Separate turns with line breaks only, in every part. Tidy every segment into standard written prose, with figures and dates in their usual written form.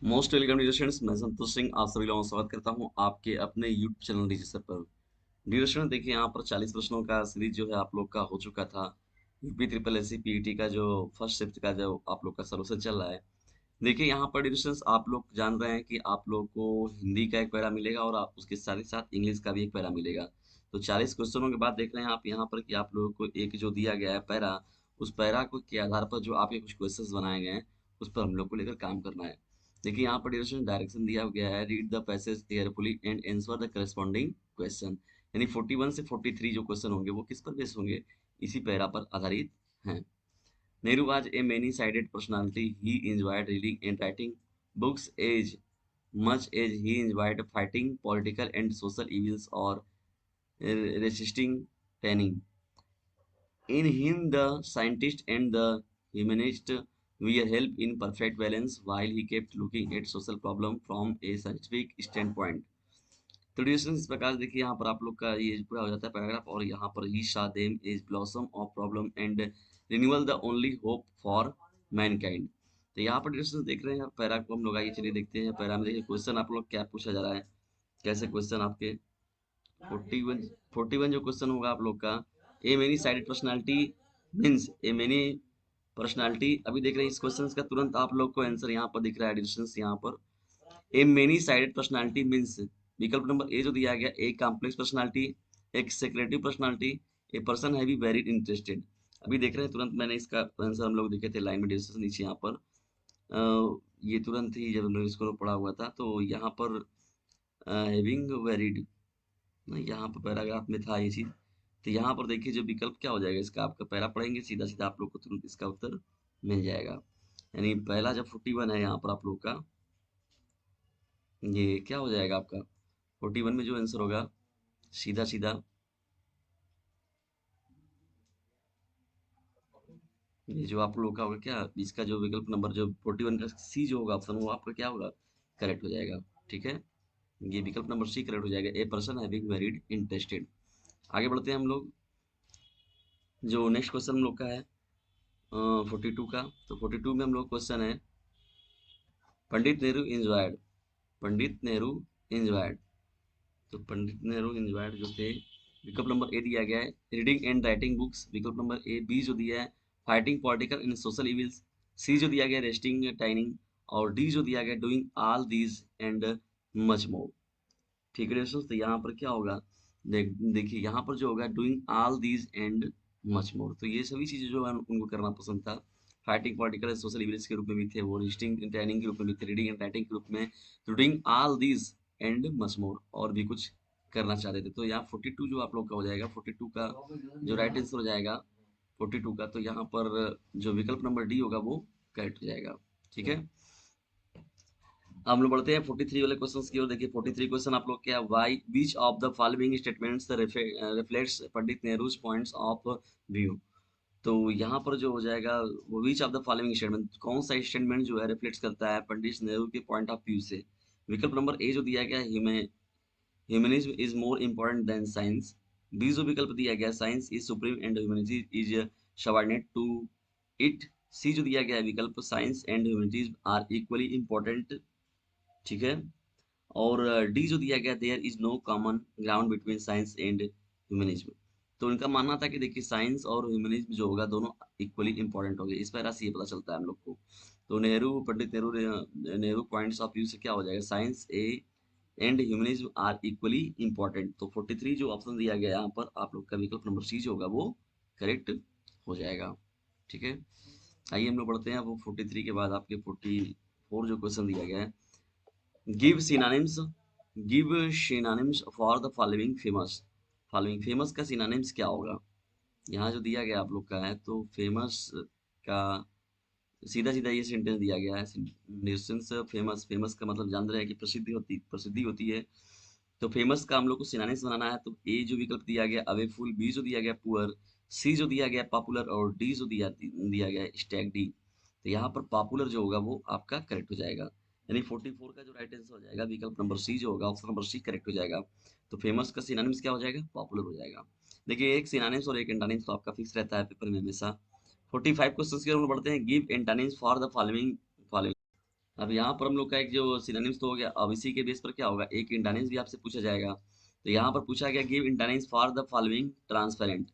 Most welcome dear students, मैं संतोष सिंह आप सभी लोगों का स्वागत करता हूं आपके अपने यूट्यूब चैनल रजिस्टर पर। डियर स्टूडेंट, देखिए यहाँ पर 40 प्रश्नों का सीरीज जो है आप लोग का हो चुका था। UP triple S C PET का जो फर्स्ट शिफ्ट का जो आप लोग का सॉल्यूशन चल रहा है। देखिए यहाँ पर डियर स्टूडेंट्स, आप लोग जान रहे हैं कि आप लोग को हिंदी का एक पैरा मिलेगा और आप उसके साथ ही साथ इंग्लिश का भी एक पैरा मिलेगा। तो 40 क्वेश्चनों के बाद देख रहे हैं आप यहाँ पर कि आप लोगों को एक जो दिया गया है पैरा, उस पैरा को के आधार पर जो आपके कुछ क्वेश्चंस बनाए गए हैं उस पर हम लोग को लेकर काम करना है। देखिए यहाँ पर डियर डायरेक्शन दिया गया है, read the passage carefully and answer the corresponding question. यानी 41 से 43 जो क्वेश्चन होंगे वो किस पर बेस होंगे, इसी पैरा पर आधारित हैं। Nehru was a many-sided personality. He enjoyed reading and writing books as much as he enjoyed fighting political and social evils or resisting tyranny. In him, the scientist and the humanist were held in perfect balance while he kept looking at social problem from a scientific standpoint. तो distance इस प्रकार से देखिए यहाँ पर आप लोग का ये पूरा हो जाता है पैराग्राफ, और यहाँ पर ही शाह them is blossom of problem and renewal the only hope for mankind. तो यहाँ पर डिस्टेंस देख रहे हैं पैरा को हम लोग आइए चलिए देखते हैं। पैरा में देखिए क्वेश्चन आप लोग क्या पूछा जा रहा है, कैसे क्वेश्चन आपके 41 जो क्वेश्चन होगा आप लोग का। ए मेनी साइडेड पर्सनालिटी मीन्स ए मेनी पर्सनालिटी। अभी देख रहे हैं इस क्वेश्चन का तुरंत आप लोग को आंसर यहाँ पर दिख रहा है डिस्टेंस यहाँ पर। A many sided personality means विकल्प नंबर ए जो दिया गया, ए कॉम्प्लेक्स पर्सनालिटी, एक secretive personality, a person heavy very interested. अभी देख रहे हैं तुरंत मैंने इसका आंसर हम लोग देखे थे लाइन में डिस्कशन नीचे यहाँ पर। ये तुरंत ही जब हम लोग इसको पढ़ा हुआ था तो यहाँ पर हैविंग वेरिड, यहाँ पर पैराग्राफ में था ये चीज। तो यहाँ पर देखिए जो विकल्प क्या हो जाएगा इसका, आपका पैरा पढ़ेंगे सीधा सीधा आप लोग को तुरंत इसका उत्तर मिल जाएगा। यानी पहला जब 41 है यहाँ पर आप लोग का, ये क्या हो जाएगा आपका 41 में जो आंसर होगा सीधा सीधा ये जो आप लोग का होगा क्या, इसका जो विकल्प नंबर जो 41 का सी जो होगा ऑप्शन, वो आपका क्या होगा, करेक्ट हो जाएगा। ठीक है, ये विकल्प नंबर सी करेक्ट हो जाएगा, a person having married interested. आगे बढ़ते हैं हम लोग। जो नेक्स्ट क्वेश्चन हम लोग का है 42 का। तो 42 में हम लोग क्वेश्चन है, पंडित नेहरू इंजॉयड, पंडित नेहरू इंजॉयड। तो पंडित नेहरू इंजॉयड जो थे, विकल्प नंबर ए दिया गया है रीडिंग एंड राइटिंग बुक्स, विकल्प नंबर ए। बी जो दिया है fighting political and social evils. C जो दिया गया रेस्टिंग टाइनिंग। और डी जो दिया गया doing all these and much more. ठीक है दोस्तों, तो यहाँ पर क्या होगा, देखिए यहाँ पर जो होगा doing all these and much more, तो ये सभी चीजें जो है उनको करना पसंद था। फाइटिंग पॉलिटिकल सोशल इविल्स के रूप में भी थे, वो रिस्टिंग ट्रेनिंग के रूप में भी थे, रीडिंग एंड राइटिंग के रूप में, doing all these and much more, और भी कुछ करना चाहते थे। तो यहाँ 42 जो आप लोग का हो जाएगा, 42 का जो राइट आंसर हो जाएगा 42 का, तो यहाँ पर जो विकल्प नंबर डी होगा वो करेक्ट हो जाएगा। ठीक है, हम लोग बढ़ते हैं 43 वाले क्वेश्चन की ओर। देखिए 43 क्वेश्चन आप लोग क्या, why which of the following statements reflects Pandit Nehru's points of view. तो यहाँ पर जो हो जाएगा वो which of the following statement, कौन सा स्टेटमेंट जो है रिफ्लेक्ट करता है पंडित नेहरू के पॉइंट ऑफ व्यू से। विकल्प नंबर ए जो दिया गया humanism is more important than science. B जो विकल्प दिया गया science is supreme and humanity is subordinate to it. C जो दिया गया है विकल्प science and humanities are equally important. ठीक है, और डी जो दिया गया there is no common ground between science and humanism. तो उनका मानना था कि देखिए साइंस और ह्यूमनिज्म जो होगा दोनों इक्वली इंपॉर्टेंट हो गए। इस पैरा से ये पता चलता है हम लोग को। तो Nehru Pandit Nehru Nehru points of view से क्या हो जाएगा, science A and humanism are equally important. तो 43 जो ऑप्शन दिया गया यहाँ पर आप लोग का विकल्प नंबर सी जो होगा वो करेक्ट हो जाएगा। ठीक है, आइए हम लोग बढ़ते हैं। वो 43 के बाद आपके 44 जो क्वेश्चन दिया गया है, give synonyms, give synonyms for the following famous. Following famous का सिनोनिम्स क्या होगा, यहाँ जो दिया गया आप लोग का है, तो फेमस का सीधा सीधा ये सेंटेंस दिया गया है। सेंटेंस फेमस, फेमस का मतलब जान रहे हैं कि प्रसिद्धि होती है। तो फेमस का हम लोग को सिनोनिम्स बनाना है। तो ए जो विकल्प दिया गया अवेफुल, बी जो दिया गया पुअर, सी जो दिया गया पॉपुलर, और डी जो दिया गया स्टैग डी। तो यहाँ पर पॉपुलर जो होगा वो आपका करेक्ट हो जाएगा। यानी 44 का जो राइट आंसर हो जाएगा विकल्प नंबर सी जो होगा, ऑप्शन नंबर सी करेक्ट हो जाएगा। तो फेमस का सिनोनिम्स क्या हो जाएगा, पॉपुलर हो जाएगा। देखिए एक सिनोनिम्स और एक एंटोनिम्स तो आपका फिक्स रहता है पेपर में हमेशा। 45 क्वेश्चन की ओर बढ़ते हैं। Give antonyms for the following, अब यहाँ पर हम लोग का एक जो सिनोनिम्स तो हो गया, अब इसी के बेस पर क्या होगा, एक इंटानिम्स भी आपसे पूछा जाएगा। तो यहाँ पर पूछा गया give antonyms for the following transparent.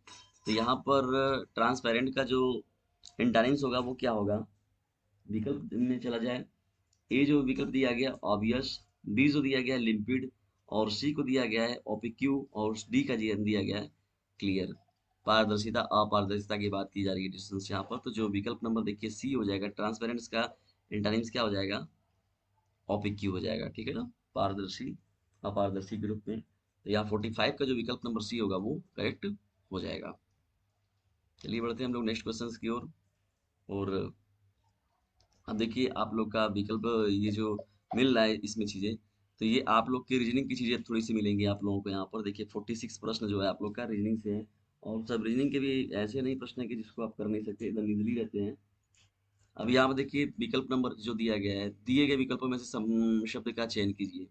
तो यहाँ पर ट्रांसपेरेंट का जो इंटानिम्स होगा वो क्या होगा, विकल्प में चला जाए। ए जो विकल्प दिया गया ऑब्वियस, बी जो दिया गया लिम्पिड, और सी को दिया गया है ओपिक्यू, और डी का दिया गया है क्लियर। पारदर्शिता अपारदर्शिता की बात की जा रही है डिस्टेंस यहाँ पर, तो जो विकल्प नंबर देखिए सी हो जाएगा, ट्रांसपेरेंट्स का इंटानिम्स क्या हो जाएगा, ओपिक्यू हो जाएगा, ठीक है ना, पारदर्शी अपारदर्शी के रूप में। तो यहाँ 45 का जो विकल्प नंबर सी होगा वो करेक्ट हो जाएगा। चलिए बढ़ते हैं हम लोग नेक्स्ट क्वेश्चन की ओर। और अब देखिए आप लोग का विकल्प ये जो मिल रहा है इसमें चीजें, तो ये आप लोग की रीजनिंग की चीजें थोड़ी सी मिलेंगी आप लोगों को यहाँ पर। देखिए 46 प्रश्न जो है आप लोग का रीजनिंग से है, और सब रीजनिंग के भी ऐसे नहीं प्रश्न है कि जिसको आप कर नहीं सकते, एकदम इजिली रहते हैं। अब यहाँ पर देखिए विकल्प नंबर जो दिया गया है, दिए गए विकल्पों में से शब्द का चयन कीजिए।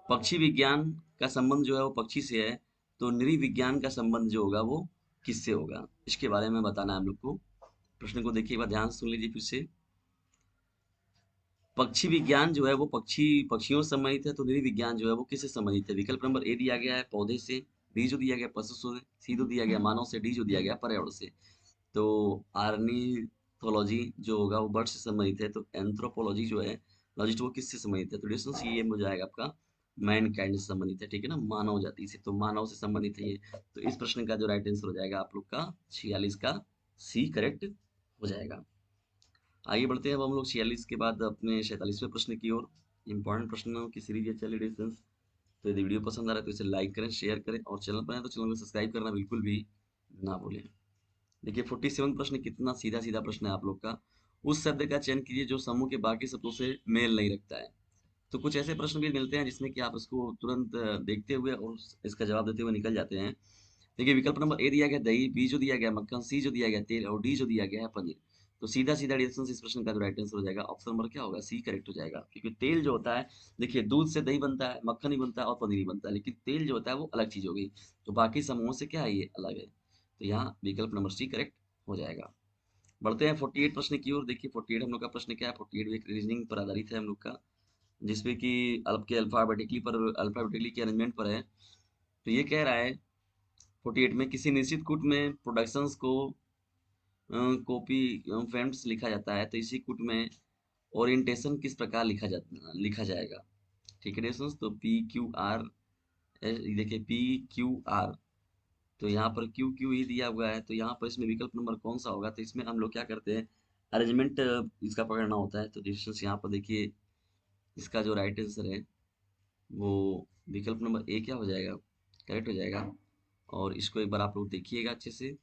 पक्षी विज्ञान का संबंध जो है वो पक्षी से है, तो नृ विज्ञान का संबंध जो होगा वो किससे होगा, इसके बारे में बताना है हम लोग को। प्रश्न को देखिए एक बार ध्यान से सुन लीजिए फिर से। पक्षी विज्ञान जो है वो पक्षियों से संबंधित है, तो नृ विज्ञान जो है वो किससे संबंधित है। विकल्प नंबर ए दिया गया है पौधे से, बी जो दिया गया पशु से, सी जो दिया गया मानव से, डी जो दिया गया पर्यावरण से। तो आर्निथोलॉजी जो होगा वो बर्ड से संबंधित है, तो एंथ्रोपोलॉजी जो है लॉजिस्ट वो किससे संबंधित है, तो डिस्टेंस ये हो जाएगा आपका मैन काइंड से संबंधित है, ठीक है ना, मानव जाति से, तो मानव से संबंधित है ये। तो इस प्रश्न का जो राइट आंसर हो जाएगा आप लोग का 46 का सी करेक्ट हो जाएगा। आगे बढ़ते हैं अब हम लोग 46 के बाद अपने 47वें प्रश्न की ओर। इंपॉर्टेंट प्रश्नों की सीरीज है चलिए डिस्टेंस। तो यदि वीडियो पसंद आ रहा है तो इसे लाइक करें, शेयर करें, और चैनल पर आए तो चैनल को सब्सक्राइब करना बिल्कुल भी ना भूलें। देखिए 47 प्रश्न कितना सीधा सीधा प्रश्न है आप लोग का। उस शब्द का चयन कीजिए जो समूह के बाकी शब्दों से मेल नहीं रखता है। तो कुछ ऐसे प्रश्न भी मिलते हैं जिसमें कि आप इसको तुरंत देखते हुए और इसका जवाब देते हुए निकल जाते हैं। देखिए विकल्प नंबर ए दिया गया दही, बी जो दिया गया मक्खन, सी जो दिया गया तेल, और डी जो दिया गया है पनीर। तो सीधा सीधा डिस्टेंस इस प्रश्न का जो राइट आंसर हो जाएगा ऑप्शन नंबर क्या होगा, सी करेक्ट हो जाएगा। क्योंकि तेल जो होता है, देखिए दूध से दही बनता है, मक्खन ही बनता है और पनीर ही बनता है, लेकिन तेल जो होता है वो अलग चीज हो गई। तो बाकी समूहों से क्या है, ये अलग है। तो यहाँ विकल्प नंबर सी करेक्ट हो जाएगा। बढ़ते हैं 48 प्रश्न की ओर। देखिए 48 हम लोग का प्रश्न क्या है, 48 एक रीजनिंग पर आधारित है हम लोग का, जिसपे कि आपके अल्फाबेटिकली के अरेंजमेंट पर है। तो ये कह रहा है 48 में किसी निश्चित कूट में प्रोडक्शंस को कॉपी फ्रेंड्स लिखा जाता है, तो इसी कूट में ओरिएंटेशन किस प्रकार लिखा जाएगा, ठीक है डिस्टेंस। तो पी क्यू आर, देखिए पी क्यू आर, तो यहाँ पर क्यू क्यू ही दिया हुआ है, तो यहाँ पर इसमें विकल्प नंबर कौन सा होगा। तो इसमें हम लोग क्या करते हैं, अरेंजमेंट इसका पकड़ना होता है। तो डिस्टेंस यहाँ पर देखिए इसका जो राइट आंसर है वो विकल्प नंबर ए क्या हो जाएगा, करेक्ट हो जाएगा। और इसको एक बार आप लोग देखिएगा अच्छे से,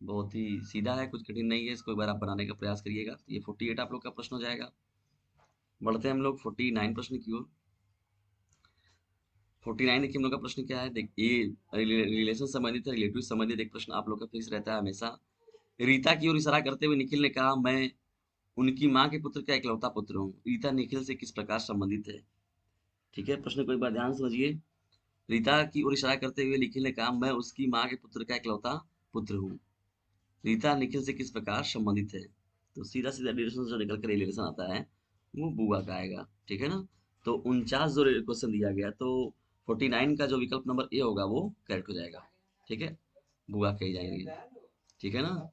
बहुत ही सीधा है, कुछ कठिन नहीं है, इसको एक बार आप बनाने का प्रयास करिएगा। तो ये 48 आप लोग का प्रश्न हो जाएगा। बढ़ते हैं हम लोग 49 प्रश्न की ओर। 49 देखिए हम लोग का प्रश्न क्या है, देख ये रिलेशन संबंधित है, रिलेटिव संबंधित एक प्रश्न आप लोग का फिक्स रहता है हमेशा। रीता की ओर इशारा करते हुए निखिल ने कहा, मैं उनकी माँ के पुत्र का इकलौता पुत्र हूँ। रीता निखिल से किस प्रकार संबंधित है, ठीक है। प्रश्न को एक बार ध्यान से समझिए। रीता की ओर इशारा करते हुए निखिल ने कहा, मैं उसकी माँ के पुत्र का इकलौता पुत्र हूँ। रीता निखिल से किस प्रकार संबंधित है, तो सीधा सीधा रिलेशन जो निकल कर रिलेशन आता है वो बुआ का आएगा, ठीक है ना। तो 49 जो क्वेश्चन दिया गया, तो 49 का जो विकल्प नंबर ए होगा वो करेक्ट हो जाएगा, ठीक है, बुआ कही जाएंगी, ठीक है ना।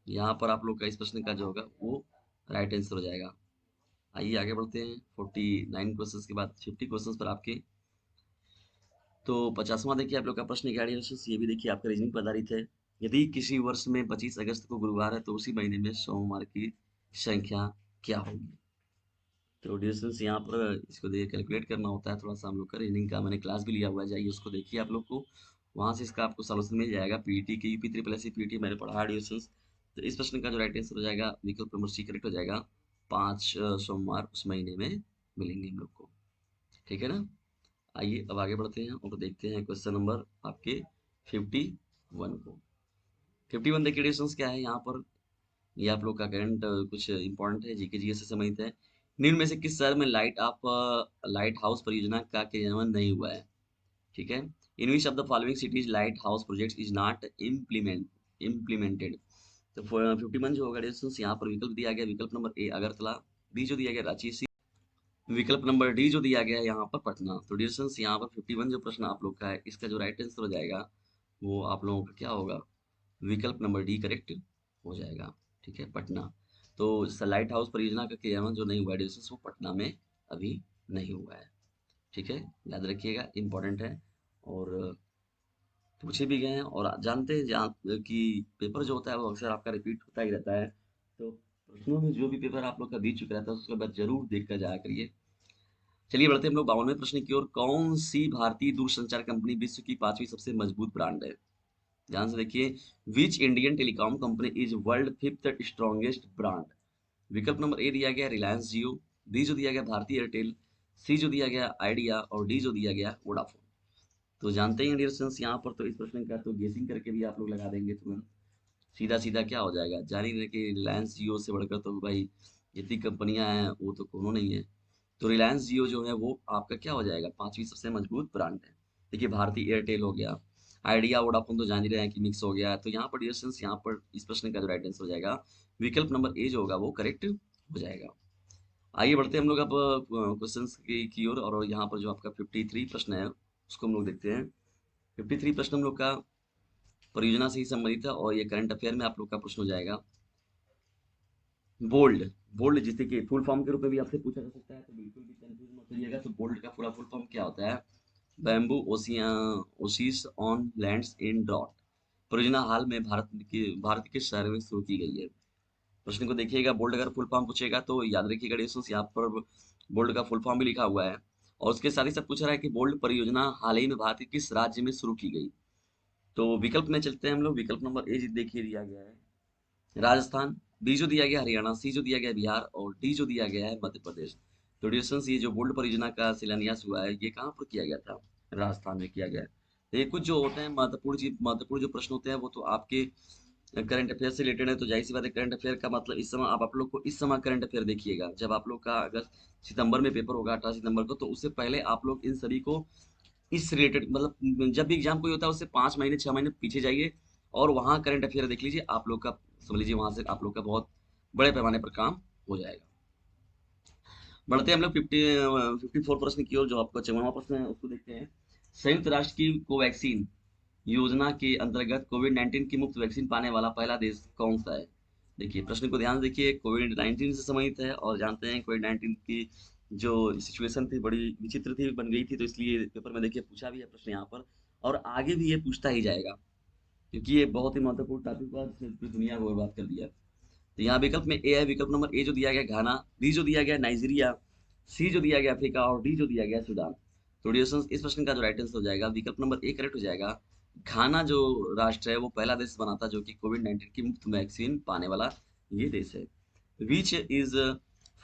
यहाँ पर आप लोग का इस प्रश्न का जो होगा वो राइट आंसर हो जाएगा। आइए आगे बढ़ते हैं 49 क्वेश्चन के बाद 50 क्वेश्चन पर आपके। तो 50वां देखिए आप लोग का प्रश्न क्या है, ये भी देखिए आपका रीजनिंग पर आधारित है। यदि किसी वर्ष में 25 अगस्त को गुरुवार है, तो उसी महीने में सोमवार की संख्या क्या होगी। तो डिस्टेंस यहाँ पर इसको देखिए कैलकुलेट करना होता है थोड़ा सा हम लोग का। रीजनिंग का मैंने क्लास भी लिया हुआ है, जाइए उसको देखिए आप लोग को, वहाँ से इसका आपको सॉल्यूशन मिल जाएगा। पीईटी की यूपी ट्रिपल एस पीईटी मैंने पढ़ा है डिस्टेंस। तो इस प्रश्न का जो राइट आंसर हो जाएगा विकल्प नंबर सी करेक्ट हो जाएगा। 5 सोमवार उस महीने में मिलेंगे हम लोग को, ठीक है ना। आइए अब आगे बढ़ते हैं और देखते हैं क्वेश्चन नंबर आपके 51 को। 51 देखिए डिस्टेंस क्या है यहाँ पर, ये आप लोग का करंट कुछ इंपॉर्टेंट है, जीके जीएस से संबंधित है। निम्न में से किस शहर में लाइट हाउस परियोजना का क्रियान्वयन नहीं हुआ है, ठीक है। In which of the following cities light house project is not implemented. तो 51 जो होगा डिस्टेंस यहाँ पर विकल्प दिया गया, विकल्प नंबर ए अगरतला, बी जो दिया गया रांची, सी विकल्प नंबर डी जो दिया गया है यहाँ पर पटना। तो डियर स्टूडेंट्स यहाँ पर 51 जो प्रश्न आप लोग का है, इसका जो राइट आंसर हो जाएगा वो आप लोगों का क्या होगा, विकल्प नंबर डी करेक्ट हो जाएगा। ठीक है, पटना। तो लाइट हाउस परियोजना का क्रियान्वयन जो नहीं हुआ है डियर स्टूडेंट्स, वो पटना में अभी नहीं हुआ है। ठीक है, याद रखिएगा, इंपॉर्टेंट है और पूछे भी गए हैं। और जानते हैं कि पेपर जो होता है वो अक्सर आपका रिपीट होता ही रहता है। तो प्रश्नों में जो भी पेपर आप लोग का बीत चुका रहता है उसके बाद जरूर देख कर जाया करिए। चलिए बढ़ते हैं हम लोग 52वें प्रश्न की ओर। कौन सी भारतीय दूरसंचार कंपनी विश्व की 5वीं सबसे मजबूत ब्रांड है? ध्यान से देखिए। Which Indian telecom company is world fifth strongest brand? विकल्प नंबर ए दिया गया रिलायंस जियो, बी जो दिया गया भारतीय एयरटेल, सी जो दिया गया आइडिया और डी जो दिया गया वोडाफोन। तो जानते हैं डियर स्टूडेंट्स, यहाँ पर तो इस प्रश्न का तो गेसिंग करके भी आप लोग लगा देंगे तुरंत। सीधा सीधा क्या हो जाएगा, जान ही रहे कि रिलायंस जियो से बढ़कर तो भाई जितनी कंपनियां हैं वो तो कोनो नहीं है। तो रिलायंस जियो जो है वो आपका क्या हो जाएगा, 5वीं सबसे मजबूत ब्रांड है। देखिए भारतीय एयरटेल हो गया, आइडिया वोडाफोन तो जान ही रहे हैं कि मिक्स हो गया। तो यहाँ पर डियर स्टूडेंट्स, यहाँ पर इस प्रश्न का जो राइट आंसर हो जाएगा विकल्प नंबर ए जो होगा वो करेक्ट हो जाएगा। आइए बढ़ते हैं हम लोग अब क्वेश्चन की ओर। और यहाँ पर जो आपका 53 प्रश्न है उसको हम लोग देखते हैं। 53 प्रश्न हम लोग का परियोजना से ही संबंधित है और ये करंट अफेयर में आप लोग का प्रश्न हो जाएगा। बोल्ड, बोल्ड जिसे कि फुल फॉर्म के रूप में भी आपसे पूछा जा सकता है, तो बिल्कुल भी कंफ्यूज मत होइएगा। तो बोल्ड का पूरा फुल फॉर्म क्या होता है? Bamboo oasis on lands in drought. परियोजना हाल में भारत के शहर में शुरू की गई है। प्रश्न को देखिएगा, बोल्ड अगर फुल फॉर्म पूछेगा तो याद रखिएगा डिस्टेंस, यहाँ पर बोल्ड का फुल फॉर्म भी लिखा हुआ है। और उसके साथ ही साथ पूछ रहा है कि बोल्ड परियोजना हाल ही में भारत के किस राज्य में शुरू की गई। तो विकल्प में चलते हैं हम लोग। विकल्प नंबर ए देखिए दिया गया है राजस्थान, बी जो दिया गया हरियाणा, सी जो दिया गया बिहार और डी जो दिया गया है मध्य प्रदेश। तो डिस्टेंस ये जो बोल्ड परियोजना का शिलान्यास हुआ है ये कहाँ पर किया गया था? राजस्थान में किया गया है। तो ये कुछ जो होते हैं महत्वपूर्ण जो प्रश्न होते हैं वो तो आपके करंट अफेयर से रिलेटेड है। तो जाहिर सी बात है, करंट अफेयर का मतलब इस समय आप लोग को इस समय करंट अफेयर देखिएगा। जब आप लोग का अगस्त सितंबर में पेपर होगा 18 सितंबर को, तो उससे पहले आप लोग इन सभी को इस रिलेटेड मतलब जब भी एग्जाम कोई होता है उससे 5 महीने 6 महीने पीछे जाइए और वहाँ करंट अफेयर देख लीजिए। आप लोग का समझ लीजिए वहां से आप लोग का बहुत बड़े पैमाने पर काम हो जाएगा। बढ़ते हैं हम लोग 54 प्रश्न की ओर। जो आपका 54वां प्रश्न है उसको देखते हैं। संयुक्त राष्ट्र की कोवैक्सीन योजना के अंतर्गत कोविड-19 की मुफ्त वैक्सीन पाने वाला पहला देश कौन सा है? देखिए प्रश्न को ध्यान से देखिए, कोविड-19 से संबंधित है और जानते हैं कोविड-19 की जो सिचुएशन थी बड़ी विचित्र थी, बन गई थी, तो इसलिए पेपर में देखिए पूछा भी है प्रश्न यहाँ पर और आगे भी ये पूछता ही जाएगा क्योंकि ये बहुत ही महत्वपूर्ण टॉपिक हुआ जिसने पूरी दुनिया को बर्बाद कर दिया। तो यहाँ विकल्प में ए है, विकल्प नंबर ए जो दिया गया घाना, बी जो दिया गया नाइजीरिया, सी जो दिया गया अफ्रीका और डी जो दिया गया सूडान। तो डियर इस प्रश्न का जो राइट आंसर हो जाएगा विकल्प नंबर ए करेक्ट हो जाएगा। घाना जो राष्ट्र है वो पहला देश बना था जो कि कोविड-19 की मुफ्त वैक्सीन पाने वाला ये देश है। Which is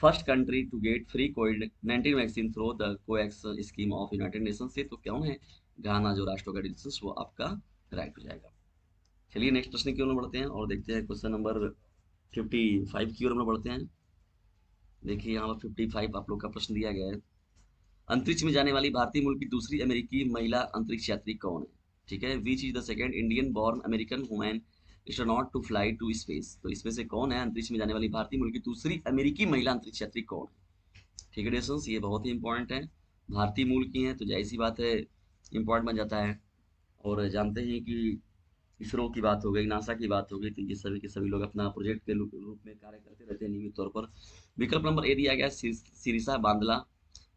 first country to get free कोविड-19 vaccine through the COVAX scheme of United Nation से। तो कौन है? घाना जो राष्ट्र होगा डियर वो आपका राइट हो जाएगा। चलिए नेक्स्ट प्रश्न की ओर बढ़ते हैं और देखते हैं क्वेश्चन नंबर 55 की ओर हम लोग बढ़ते हैं। देखिए यहाँ पर 55 आप लोग का प्रश्न दिया गया है। अंतरिक्ष में जाने वाली भारतीय मूल की दूसरी अमेरिकी महिला अंतरिक्ष यात्री कौन है? ठीक है, which is the second Indian born American women astronaut to fly to space. तो इसमें से कौन है अंतरिक्ष में जाने वाली भारतीय मूल की दूसरी अमेरिकी महिला अंतरिक्ष यात्री कौन है? ठीक है डिस्टेंस, ये बहुत ही इंपॉर्टेंट है। भारतीय मूल की है तो जाहिर सी बात है इंपॉर्टेंट बन जाता है। और जानते हैं कि इसरो की बात हो गई, नासा की बात हो गई, तो ये सभी के सभी लोग अपना प्रोजेक्ट के रूप में कार्य करते रहते हैं नियमित तौर पर। विकल्प नंबर ए दिया गया सिरिसा बांदला,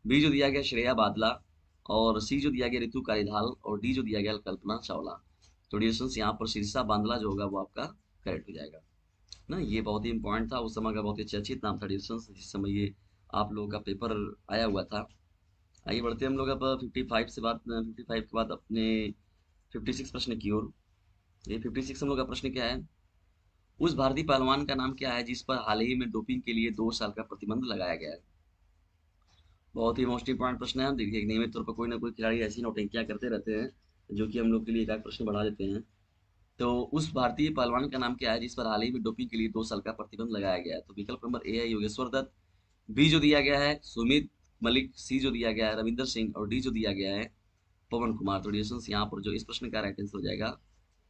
बी जो दिया गया श्रेया बादला और सी जो दिया गया ऋतु कालीधाल और डी जो दिया गया कल्पना चावला। तो डिस्टेंस यहाँ पर सिरसा बांदला जो होगा वो आपका करेक्ट हो जाएगा ना। ये बहुत ही इंपॉर्टेंट था, उस समय का बहुत ही चर्चित नाम था डिस्टेंस जिस समय ये आप लोगों का पेपर आया हुआ था। आइए बढ़ते हैं हम लोग अब 55 के बाद अपने 56 प्रश्न की ओर। ये 56 हम लोग का प्रश्न क्या है? उस भारतीय पहलवान का नाम क्या है जिस पर हाल ही में डोपिंग के लिए 2 साल का प्रतिबंध लगाया गया है? बहुत ही मोस्ट इंपॉर्टेंट प्रश्न है। देखिए नियमित तौर पर कोई ना कोई खिलाड़ी ऐसी नौटंकियां करते रहते हैं जो कि हम लोग के लिए एक आध प्रश्न बढ़ा देते हैं। तो उस भारतीय पहलवान का नाम क्या है जिस पर हाल ही में डोपिंग के लिए 2 साल का प्रतिबंध लगाया गया है? तो विकल्प नंबर ए है योगेश्वर दत्त, बी जो दिया गया है सुमित मलिक, सी जो दिया गया है रविंदर सिंह और डी जो दिया गया है पवन कुमार। तो डिस्टेंस यहाँ पर जो इस प्रश्न का राइट आंसर हो जाएगा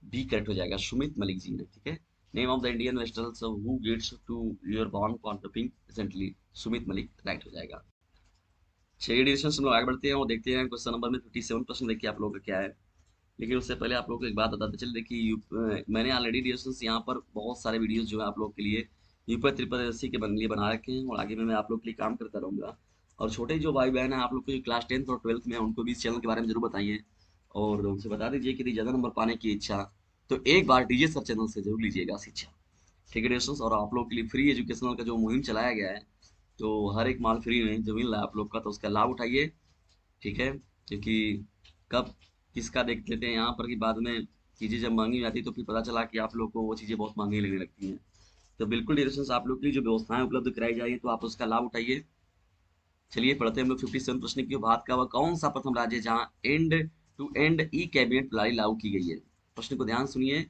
बी करेक्ट हो जाएगा, सुमित मलिक जी ने। ठीक है, name of the Indian wrestlers who gets two year ban कॉन्ट्रपिंग रिसेंटली, सुमित मलिक राइट हो जाएगा। चलिए डिस्कशन हम लोग आगे बढ़ते हैं और देखते हैं क्वेश्चन नंबर में 57% देखिए आप लोगों का क्या है। लेकिन उससे पहले आप लोगों को एक बात बताते चलिए, देखिए मैंने ऑलरेडी डिस्कशन यहाँ पर बहुत सारे वीडियोस जो है आप लोग के लिए यूपी त्रिपदर्शी के लिए बना रखे हैं, और आगे में मैं आप लोग के लिए काम करता रहूँगा। और छोटे जो भाई बहन हैं आप लोग को जो क्लास 10th और 12th में हैं, उनको भी इस चैनल के बारे में जरूर बताइए और उनसे बता दीजिए कि यदि ज़्यादा नंबर पाने की इच्छा तो एक बार डीजे सर चैनल से जरूर लीजिएगा शिक्षा। ठीक है दोस्तों, और आप लोग के लिए फ्री एजुकेशनल का जो मुहिम चलाया गया है, तो हर एक माल फ्री में जो मिल रहा है आप लोग का, तो उसका लाभ उठाइए। ठीक है, क्योंकि कब किसका देख लेते हैं यहाँ पर कि बाद में चीज़ें जब महंगी आती है तो फिर पता चला कि आप लोग को वो चीज़ें बहुत महंगी लगने लगती हैं। तो बिल्कुल डिस्कशन आप लोग के लिए जो व्यवस्थाएं उपलब्ध कराई जाएगी तो आप उसका लाभ उठाइए। चलिए पढ़ते हैं हम लोग 57 प्रश्न की बात का। वह कौन सा प्रथम राज्य है जहाँ end to end e cabinet प्रणाली लागू की गई है? प्रश्न को ध्यान सुनिए।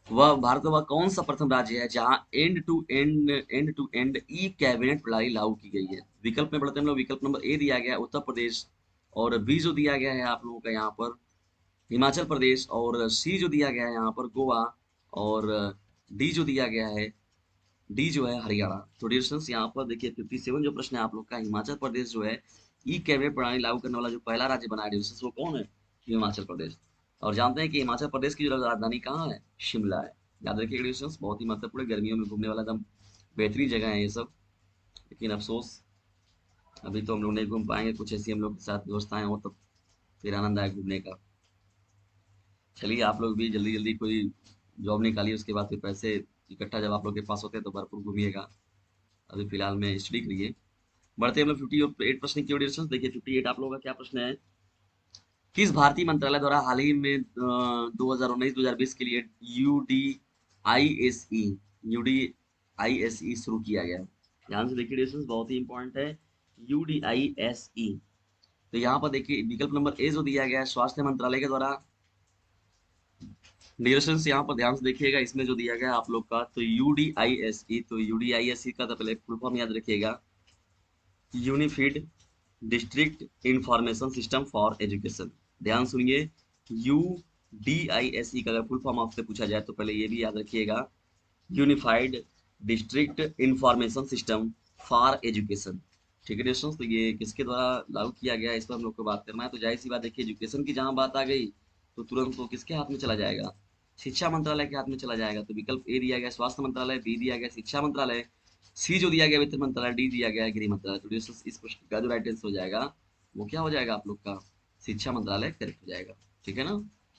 वह भारत का वह कौन सा प्रथम राज्य है जहां end to end e cabinet प्रणाली लागू की गई है? विकल्प में पढ़ते हैं हम लोग। विकल्प नंबर ए दिया गया है उत्तर प्रदेश, और बी जो दिया गया है आप लोगों का यहाँ पर हिमाचल प्रदेश, और सी जो दिया गया है यहाँ पर गोवा, और डी जो दिया गया है डी जो है हरियाणा। तो डिस्टेंस यहाँ पर देखिए 57 जो प्रश्न है आप लोग का, हिमाचल प्रदेश जो है ई कैबिनेट प्रणाली लागू करने वाला जो पहला राज्य बना है डिस्टेंस, वो कौन है? हिमाचल प्रदेश। और जानते हैं कि हिमाचल प्रदेश की जो राजधानी कहाँ है? शिमला है। याद रखिए डिस्टेंस, बहुत ही महत्वपूर्ण है, गर्मियों में घूमने वाला एकदम बेहतरीन जगह है ये सब। लेकिन अफसोस अभी तो हम लोग नहीं घूम पाएंगे, कुछ ऐसी हम लोग के साथ व्यवस्थाएं हो तब फिर आनंद आए घूमने का। चलिए आप लोग भी जल्दी जल्दी कोई जॉब निकालिए, उसके बाद फिर पैसे इकट्ठा जब आप लोग के पास होते हैं तो भरपूर घूमिएगा। अभी फिलहाल में स्टडी करिए। बढ़ते हैं हम लोग 58 प्रश्न की ओर। देखिए 58 आप लोगों का क्या प्रश्न है? किस भारतीय मंत्रालय द्वारा हाल ही में 2019-2020 के लिए यूडीआईएसई यूडीआईएसई शुरू किया गया? ध्यान से देखिए डिस्टेंस, बहुत ही इंपॉर्टेंट है यूडीआईएसई। तो यहाँ पर देखिए विकल्प नंबर ए जो दिया गया है स्वास्थ्य मंत्रालय के द्वारा। डिस्टेंस यहाँ पर ध्यान से देखिएगा, इसमें जो दिया गया है आप लोग का तो यूडीआईएसई, तो यूडीआईएसई का तो पहले फुल फॉर्म याद रखिएगा, unified district information system for education. ध्यान सुनिए, U D I S E का अगर फुल फॉर्म आपसे पूछा जाए तो पहले ये भी याद रखिएगा, unified district information system for education. ठीक है दोस्तों, तो ये किसके द्वारा लागू किया गया है इस पर हम लोग को बात करना है। तो जाहिर सी बात, देखिए एजुकेशन की जहां बात आ गई तो तुरंत वो किसके हाथ में चला जाएगा? शिक्षा मंत्रालय के हाथ में चला जाएगा। तो विकल्प ए दिया गया स्वास्थ्य मंत्रालय, बी दिया गया शिक्षा मंत्रालय, सी जो दिया गया वित्त मंत्रालय, डी दिया गया गृह मंत्रालय। तो इस प्रश्न का जो राइट आंसर हो जाएगा वो क्या हो जाएगा आप लोग का? शिक्षा मंत्रालय करेक्ट हो जाएगा। ठीक है ना,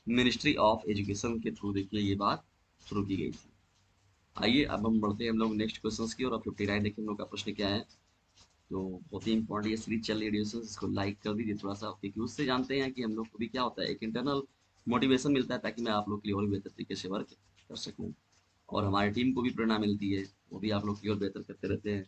मिनिस्ट्री ऑफ एजुकेशन के थ्रू देखिए ये बात शुरू की गई थी। आइए अब हम बढ़ते हैं हम लोग नेक्स्ट क्वेश्चंस की, और अब 59 देखिए हम लोग का प्रश्न क्या है। तो बहुत ही इंपॉर्टेंट ये सीरीज चल रही है डिस्कशन, इसको लाइक कर दीजिए थोड़ा सा, क्योंकि उससे जानते हैं कि हम लोग को भी क्या होता है, एक इंटरनल मोटिवेशन मिलता है ताकि मैं आप लोग के लिए और भी बेहतर तरीके से वर्क कर सकूं, और हमारी टीम को भी प्रेरणा मिलती है, वो भी आप लोग की ओर बेहतर करते रहते हैं।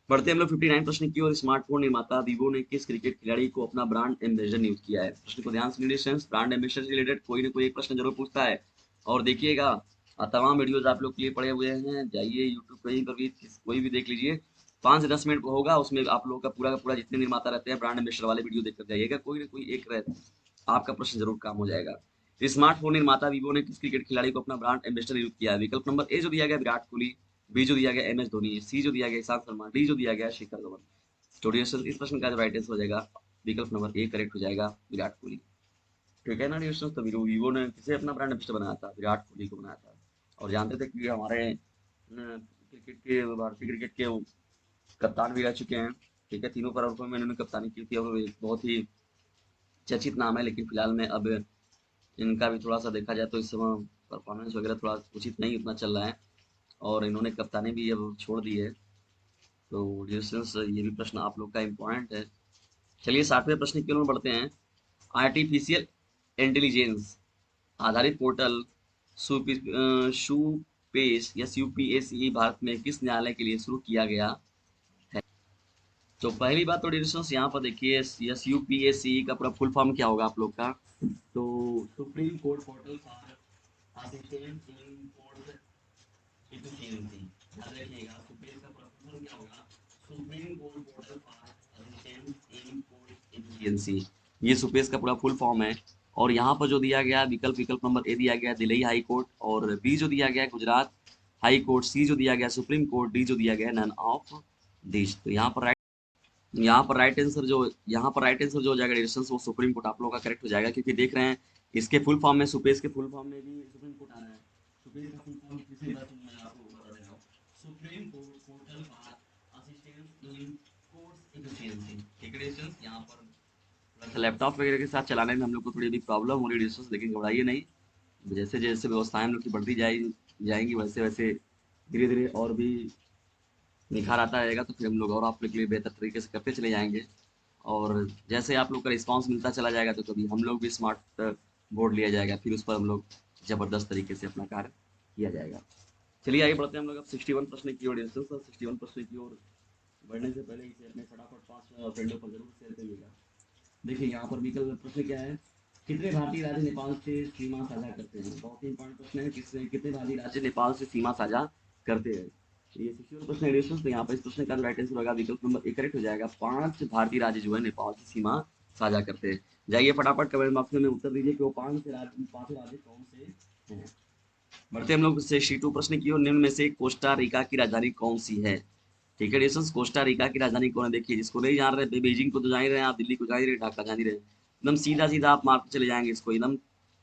बढ़ते हैं हम लोग 59 प्रश्न की ओर। स्मार्टफोन निर्माता वीवो ने किस क्रिकेट खिलाड़ी को अपना ब्रांड एम्बेसडर नियुक्त किया है? प्रश्न को ध्यान से सुनिए। ब्रांड एम्बेसडर से रिलेटेड कोई ना कोई एक प्रश्न जरूर पूछता है, और देखिएगा तमाम वीडियोस आप लोग के लिए पड़े हुए हैं, जाइए यूट्यूब कहीं पर भी कोई भी देख लीजिए, 5 से 10 मिनट होगा, उसमें आप लोग का पूरा जितने निर्माता रहते हैं ब्रांड एम्बेसडर वाले वीडियो देखकर जाइएगा, कोई ना कोई एक आपका प्रश्न जरूर काम हो जाएगा। स्मार्टफोन निर्माता वीवो ने किस क्रिकेट खिलाड़ी को अपना ब्रांड एम्बेसडर नियुक्त किया है? विकल्प नंबर ए जो दिया गया विराट कोहली, बी जो दिया गया MS धोनी, सी जो दिया गया ईशांत शर्मा, डी जो दिया गया शिखर धवन। तो डियर इस प्रश्न का जो राइट आंसर हो जाएगा विकल्प नंबर ए करेक्ट हो जाएगा, विराट कोहली। ठीक है ना डियर, तो वीवो ने किसे अपना ब्रांड एम्बेसडर बनाया था? विराट कोहली को बनाया था। और जानते थे कि हमारे क्रिकेट के भारतीय क्रिकेट के कप्तान भी रह चुके हैं। ठीक है, तीनों प्रारूपों में इन्होंने कप्तानी की थी, और एक बहुत ही चर्चित नाम है। लेकिन फिलहाल में अब इनका भी थोड़ा सा देखा जाए तो इस समय परफॉर्मेंस वगैरह थोड़ा उचित नहीं उतना चल रहा है, और इन्होंने कप्तानी भी अब छोड़ दी है। तो डियर, ये भी प्रश्न आप लोग का इम्पोर्टेंट है। चलिए 60वें प्रश्न की ओर बढ़ते हैं। आर्टिफिशियल इंटेलिजेंस आधारित पोर्टल सुपेश या यूपीएसई भारत में किस न्यायालय के लिए शुरू किया गया है? तो पहली बात तो डिस्टेंस यहाँ पर देखिए, यस यूपीएसई का पूरा फुल फॉर्म क्या होगा आप लोग का? तो supreme court portal for assistant in court efficiency. याद रखिएगा सुप्रीम का पूरा फुल फॉर्म क्या होगा? Supreme court portal for assistant in court efficiency. ये सुपेश का पूरा फुल फॉर्म है। और यहाँ पर जो दिया गया विकल्प नंबर ए दिया गया दिल्ली हाई कोर्ट, और बी जो दिया गया गुजरात हाई कोर्ट, सी जो दिया गया सुप्रीम कोर्ट, डी जो दिया गया नन ऑफ दिस। तो यहाँ पर यहाँ पर राइट आंसर जो हो जाएगा डिस्टेंस, वो सुप्रीम कोर्ट आप लोगों का करेक्ट हो जाएगा, क्योंकि देख रहे हैं इसके फुल फॉर्म में, सुपेश के फुल फॉर्म में भी सुप्रीम कोर्ट आ रहा है। सुपेश का फुल फॉर्म किसी बात में मैं आपको बता दे रहा हूँ, supreme court portal for assistance in courts efficiency. ठीक है डिस्टेंस, यहाँ पर थोड़ा सा लैपटॉप वगैरह के साथ चलाने में हम लोग को थोड़ी अभी प्रॉब्लम हो रही है डिस्टेंस, लेकिन घबराइए नहीं। जैसे जैसे व्यवस्थाएं हम लोग की बढ़ती जाएंगी, वैसे वैसे धीरे धीरे और भी निखार आता रहेगा, तो फिर हम लोग और आप लोग के लिए बेहतर तरीके से करते चले जाएंगे। और जैसे आप लोग का रिस्पांस मिलता चला जाएगा, तो कभी हम लोग भी स्मार्ट बोर्ड लिया जाएगा, फिर उस पर हम लोग जबरदस्त तरीके से अपना कार्य किया जाएगा। चलिए आगे बढ़ते हैं हम लोग अब 61 प्रश्न की ओर। 61 प्रश्न की ओर बढ़ने से पहले इसे अपने फटाफट 5 फ्रेंडों पर जरूर शेयर करिएगा। देखिए यहाँ पर विकल्प प्रश्न क्या है, कितने भारतीय राज्य नेपाल से सीमा साझा करते हैं। बहुत ही इंपॉर्टेंट प्रश्न है, कितने भारतीय राज्य नेपाल से सीमा साझा करते हैं। ये 61 प्रश्न एडिशन, तो यहाँ पर इस प्रश्न का राइट आंसर होगा विकल्प नंबर 1 करेक्ट हो जाएगा। 5 भारतीय राज्य जो है नेपाल से सीमा साझा करते हैं। जाइए फटाफट कमेंट बॉक्स में उत्तर दीजिए कि वो 5 राज्य कौन से हैं। बढ़ते हम लोग 62 प्रश्न की ओर। निम्न में से कोस्टा रिका की राजधानी कौन सी है। ठीक है डिस्टेंस, कोस्टा रिका की राजधानी कौन है। देखिए जिसको नहीं जान रहे, बीजिंग को तो जान ही रहे हैं आप, दिल्ली को जान ही रहे, ढाका जान ही रहे, एकदम सीधा सीधा आप मार्क चले जाएंगे इसको एकदम।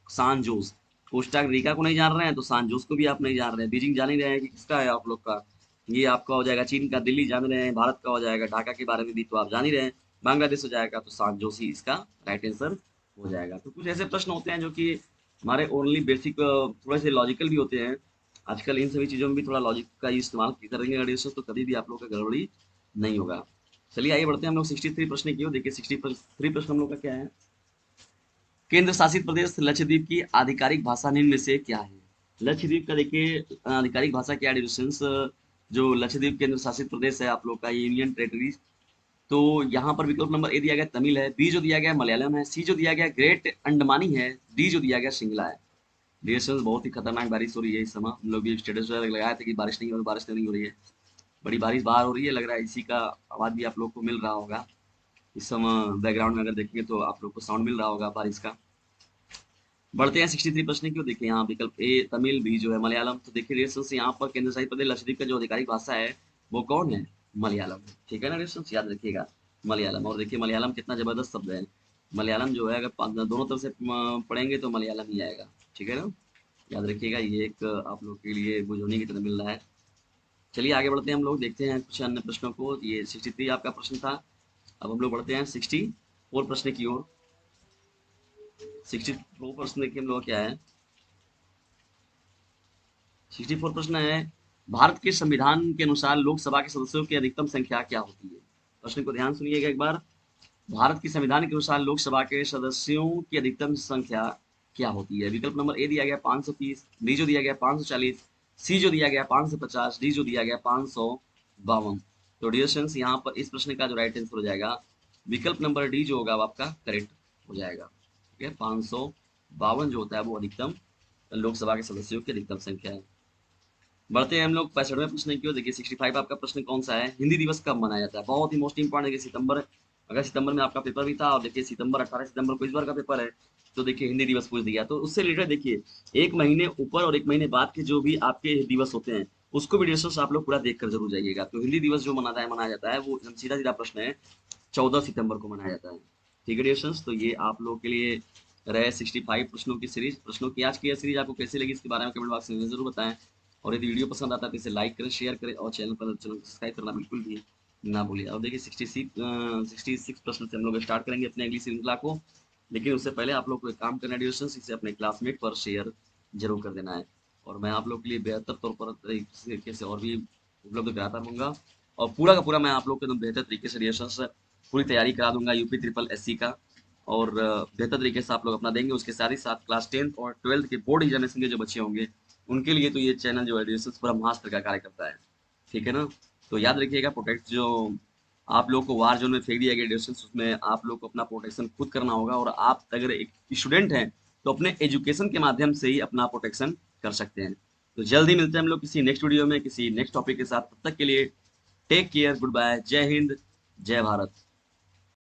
सान जोस, कोस्टा रिका को नहीं जान रहे हैं तो सान जोस को भी आप नहीं जान रहे हैं। बीजिंग जान ही रहे हैं कि किसका है आप लोग का, ये आपका हो जाएगा चीन का। दिल्ली जान रहे हैं, भारत का हो जाएगा। ढाका के बारे में भी तो आप जान ही रहे हैं, बांग्लादेश हो जाएगा। तो सान जोस ही इसका राइट आंसर हो जाएगा। तो कुछ ऐसे प्रश्न होते हैं जो कि हमारे ओनली बेसिक थोड़े से लॉजिकल भी होते हैं। आजकल इन सभी चीज़ों में भी थोड़ा लॉजिक का इस्तेमाल करेंगे एडिशन, तो कभी भी आप लोग का गड़बड़ी नहीं होगा। चलिए आगे बढ़ते हैं हम लोग 63 प्रश्न की ओर। देखिए 63 प्रश्न हम लोग का क्या है, केंद्र शासित प्रदेश लक्षद्वीप की आधिकारिक भाषा निम्न में से क्या है। लक्षद्वीप का देखिए आधिकारिक भाषा क्या है डिस्टेंस, जो लक्षद्वीप केंद्र शासित प्रदेश है आप लोग का, यूनियन टेरिटरीज, तो यहाँ पर विकल्प नंबर ए दिया गया तमिल है, बी जो दिया गया मलयालम है, सी जो दिया गया ग्रेट अंडमानी है, डी जो दिया गया सिंगला है। डिस्टेंस बहुत ही खतरनाक बारिश हो रही है इस समय। हम लोग भी स्टेटस लगाया था कि बारिश नहीं हो रही, बारिश नहीं हो रही है, बड़ी बारिश बाहर हो रही है, लग रहा है इसी का आवाज भी आप लोग को मिल रहा होगा इस समय। बैकग्राउंड में अगर देखेंगे तो आप लोग को साउंड मिल रहा होगा बारिश का। बढ़ते हैं 63 प्रश्न की। देखिए यहाँ विकल्प ए तमिल, बी जो है मलयालम। तो देखिए रेशंस यहाँ पर केंद्र शासित प्रदेश लक्षद्वीप का जो आधिकारिक भाषा है वो कौन है, मलयालम। ठीक है ना रेशंस, याद रखिएगा मलयालम। और देखिए मलयालम कितना जबरदस्त शब्द है। मलयालम जो है अगर दोनों तरफ से पढ़ेंगे तो मलयालम ही आएगा। ठीक है ना, याद रखिएगा, ये एक आप लोग के लिए बुझोनी की तरह मिल रहा है। चलिए आगे बढ़ते हैं हम लोग, देखते हैं कुछ अन्य प्रश्नों को। ये 63 आपका प्रश्न था। अब हम लोग बढ़ते हैं 64 प्रश्न की ओर। 64 प्रश्न देखिए हम लोग क्या है, 64 प्रश्न है, भारत के संविधान के अनुसार लोकसभा के सदस्यों की अधिकतम संख्या क्या होती है। प्रश्न को ध्यान सुनिएगा एक बार। भारत के संविधान के अनुसार लोकसभा के सदस्यों की अधिकतम संख्या क्या होती है। विकल्प नंबर ए दिया गया 530, बी जो दिया गया 540, सी जो दिया गया 550, डी जो दिया गया 552। तो डियर स्टूडेंट्स यहाँ पर इस प्रश्न का जो राइट आंसर हो जाएगा विकल्प नंबर डी जो होगा वो आपका करेक्ट हो जाएगा। ठीक है, 552 जो होता है वो अधिकतम लोकसभा के सदस्यों की अधिकतम संख्या है। बढ़ते हैं हम लोग 65वें प्रश्न की ओर। देखिए 65 आपका प्रश्न कौन सा है, हिंदी दिवस कब मनाया जाता है। बहुत ही मोस्ट इंपॉर्टेंट है। सितंबर, अगर सितंबर में आपका पेपर भी था और देखिए सितंबर 18 सितंबर को इस बार का पेपर है, तो देखिए हिंदी दिवस पूछ दिया। तो उससे रिलेटेड देखिए एक महीने ऊपर और एक महीने बाद के जो भी आपके दिवस होते हैं उसको भी डिस्कस आप लोग पूरा देख कर जरूर जाइएगा। तो हिंदी दिवस जो मनाया जाता है वो सीधा सीधा प्रश्न है 14 सितंबर को मनाया जाता है। ठीक है डिस्कस, तो ये आप लोग के लिए रहे 65 प्रश्नों की सीरीज। प्रश्नों की आज की यह सीरीज आपको कैसी लगी इसके बारे में कमेंट बॉक्स में जरूर बताएं। और यदि वीडियो पसंद आता है तो इसे लाइक करें, शेयर करें और चैनल को सब्सक्राइब करना बिल्कुल भी ना भूलिए। और देखिए 66 प्रश्न से हम लोग स्टार्ट करेंगे अपने अगली श्रृंखला को, लेकिन उससे पहले आप लोग को एक काम करना है डिस्टेंस, इसे अपने क्लासमेट पर शेयर जरूर कर देना है। और मैं आप लोग के लिए बेहतर तौर पर तरीके से और भी उपलब्ध कराता रहूँगा, और पूरा का पूरा मैं आप लोग को एकदम बेहतर तरीके से डिस्टेंस पूरी तैयारी करा दूंगा यूपी ट्रिपल एससी का। और बेहतर तरीके से आप लोग अपना देंगे। उसके साथ ही साथ क्लास 10th और 12th के बोर्ड एग्जामिनेशन के जो बच्चे होंगे उनके लिए तो ये चैनल जो है डिस्टेंस ब्रह्मास्त्र का कार्य करता है। ठीक है ना, तो याद रखिएगा प्रोटेक्ट जो आप लोग को वार जोन में फेंक दिया गया डिस्टेंस, उसमें आप लोग को अपना प्रोटेक्शन खुद करना होगा। और आप अगर एक स्टूडेंट हैं तो अपने एजुकेशन के माध्यम से ही अपना प्रोटेक्शन कर सकते हैं। तो जल्दी मिलते हैं हम लोग किसी नेक्स्ट वीडियो में किसी नेक्स्ट टॉपिक के साथ। तब तक के लिए टेक केयर, गुड बाय, जय हिंद, जय भारत।